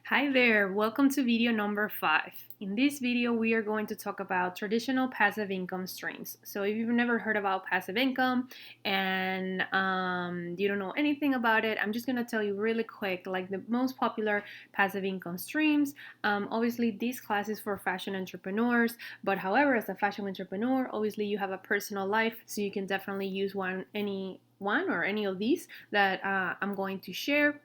Hi there, welcome to video number 5. In this video, we are going to talk about traditional passive income streams. So if you've never heard about passive income and you don't know anything about it, I'm just going to tell you really quick, like the most popular passive income streams. Obviously, this class is for fashion entrepreneurs, but however, as a fashion entrepreneur, obviously you have a personal life, so you can definitely use any one or any of these that I'm going to share.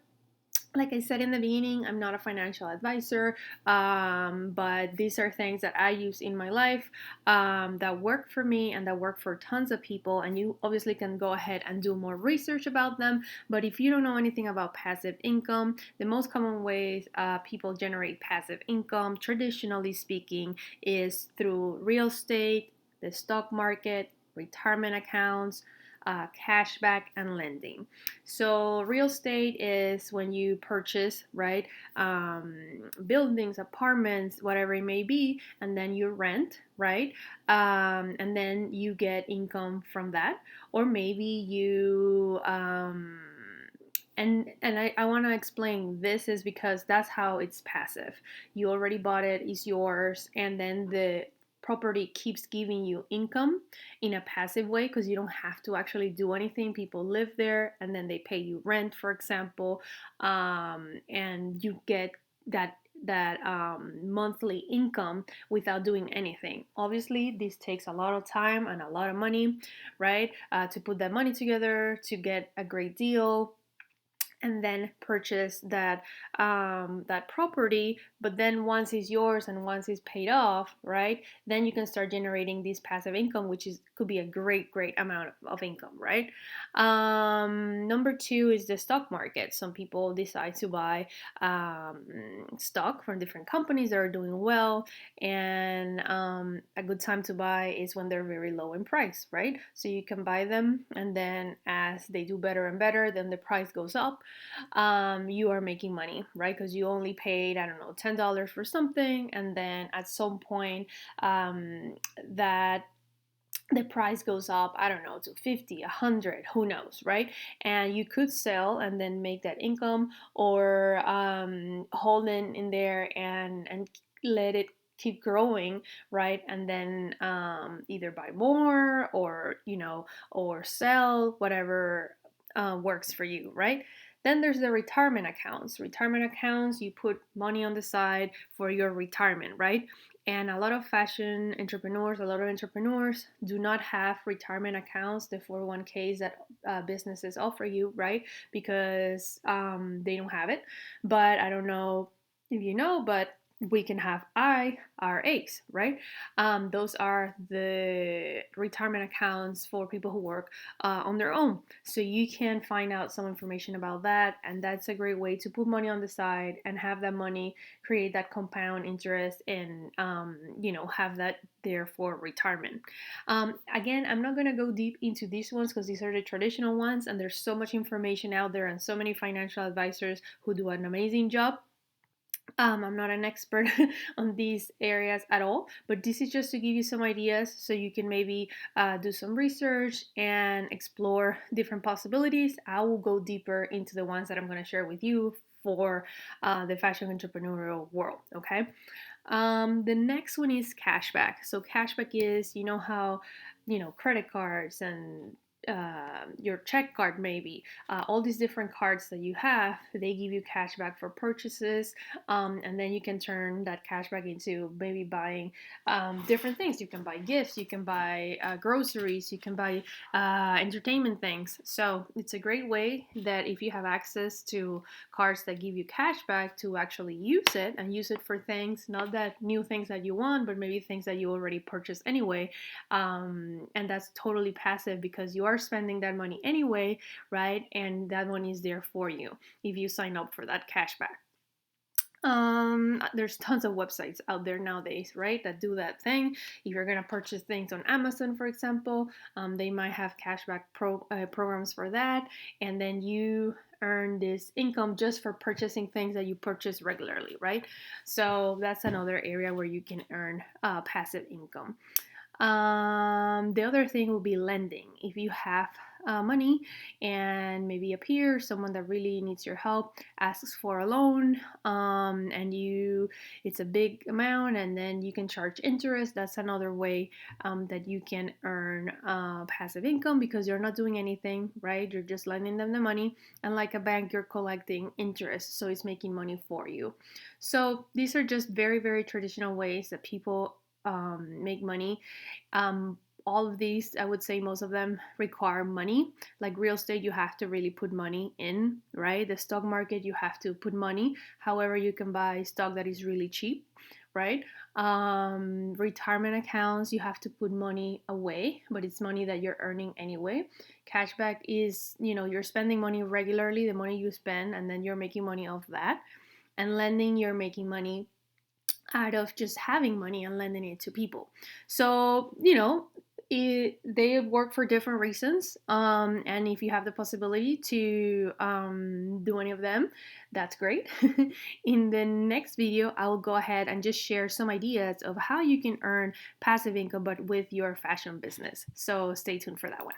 Like I said in the beginning, I'm not a financial advisor, but these are things that I use in my life that work for me and that work for tons of people. And you obviously can go ahead and do more research about them. But if you don't know anything about passive income, the most common ways people generate passive income, traditionally speaking, is through real estate, the stock market, retirement accounts, cashback, and lending. So, real estate is when you purchase, right, buildings, apartments, whatever it may be, and then you rent, right, and then you get income from that, or maybe you and I want to explain this is because that's how it's passive. You already bought it, it's yours, and then the property keeps giving you income in a passive way because you don't have to actually do anything. People live there and then they pay you rent, for example, and you get that monthly income without doing anything. Obviously, this takes a lot of time and a lot of money, right? To put that money together to get a great deal and then purchase that property. But then once it's yours and once it's paid off, right, then you can start generating this passive income, which is could be a great amount of income, right? Number two is the stock market. Some people decide to buy stock from different companies that are doing well, and a good time to buy is when they're very low in price, right? So you can buy them, and then as they do better and better, then the price goes up. You are making money, right? Because you only paid, I don't know, $10 for something, and then at some point, that the price goes up, I don't know, to 50, 100, who knows, right? And you could sell and then make that income, or hold it in there and let it keep growing, right? And then either buy more, or or sell, whatever works for you, right? Then there's the retirement accounts. Retirement accounts, you put money on the side for your retirement, right? And a lot of fashion entrepreneurs, a lot of entrepreneurs do not have retirement accounts, the 401ks that businesses offer you, right? Because they don't have it. But I don't know if you know, but we can have IRAs, right? Those are the retirement accounts for people who work on their own. So you can find out some information about that, and that's a great way to put money on the side and have that money create that compound interest, and have that there for retirement. Again, I'm not going to go deep into these ones because these are the traditional ones, and there's so much information out there and so many financial advisors who do an amazing job. I'm not an expert on these areas at all, but this is just to give you some ideas so you can maybe do some research and explore different possibilities. I will go deeper into the ones that I'm going to share with you for the fashion entrepreneurial world, okay? The next one is cashback. So, cashback is, how, credit cards and your check card, maybe all these different cards that you have, they give you cash back for purchases, and then you can turn that cash back into maybe buying different things. You can buy gifts, you can buy groceries, you can buy entertainment things. So it's a great way that if you have access to cards that give you cash back, to actually use it and use it for things, not that new things that you want, but maybe things that you already purchased anyway. And that's totally passive because you are spending that money anyway, right? And that money is there for you if you sign up for that cashback. There's tons of websites out there nowadays, right, that do that thing. If you're gonna purchase things on Amazon, for example, they might have cashback programs for that, and then you earn this income just for purchasing things that you purchase regularly, right? So that's another area where you can earn passive income. The other thing will be lending. If you have money, and maybe a peer, someone that really needs your help, asks for a loan, and it's a big amount, and then you can charge interest. That's another way that you can earn passive income, because you're not doing anything, right? You're just lending them the money, and like a bank, you're collecting interest, so it's making money for you. So these are just very, very traditional ways that people make money. Um, all of these, I would say most of them require money. Like real estate, you have to really put money in, right? The stock market, you have to put money. However, you can buy stock that is really cheap, right? Retirement accounts, you have to put money away, but it's money that you're earning anyway. Cashback is, you're spending money regularly, the money you spend, and then you're making money off that. And lending, you're making money out of just having money and lending it to people. So, they work for different reasons. And if you have the possibility to do any of them, that's great. In the next video, I will go ahead and just share some ideas of how you can earn passive income, but with your fashion business. So stay tuned for that one.